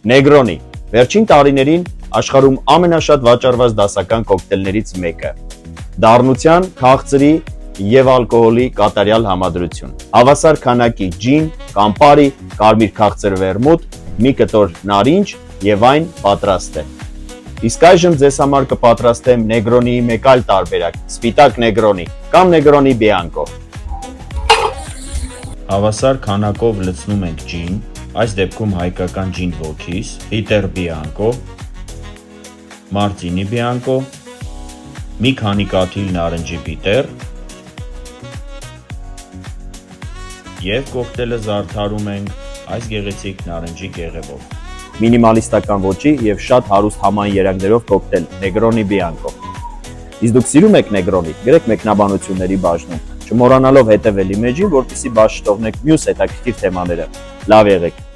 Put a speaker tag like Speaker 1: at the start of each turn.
Speaker 1: Negroni վերջին տարիներին աշխարհում ամենաշատ վաճառված դասական կոկտեյլներից մեկը։ Դառնության, քաղցրի եւ ալկոհոլի կատարյալ համադրություն։ Հավասար քանակի ջին, կամպարի, կարմիր քաղցր վերմուտ, մի կտոր նարինջ եւ այն պատրաստ է։ Իսկ այժմ ձեզ համար կպատրաստեմ Negroni-ի մեկ այլ տարբերակ՝ սպիտակ Negroni կամ Negroni Bianco։ Հավասար քանակով լցնում ենք ջին, այս դեպքում հայկական ջին ոգիս, Bitter Bianco, Martini Bianco, մի քանի կաթիլ նարնջի բիտեր եւ կոկտեյլը զարդարում ենք այս գեղեցիկ նարնջի կեղևով։ Մինիմալիստական ոճի եւ շատ հարուստ համային երանգներով կոկտեյլ Negroni Bianco։ Իսկ դուք սիրում եք Negroni, գրեք մեկնաբանությունների բաժնում, չմոռանալով հետևել իմեջին, որպեսզի բաց չթողնեք մյուս հետաքրքիր թեմաները։ Լավ եղեք։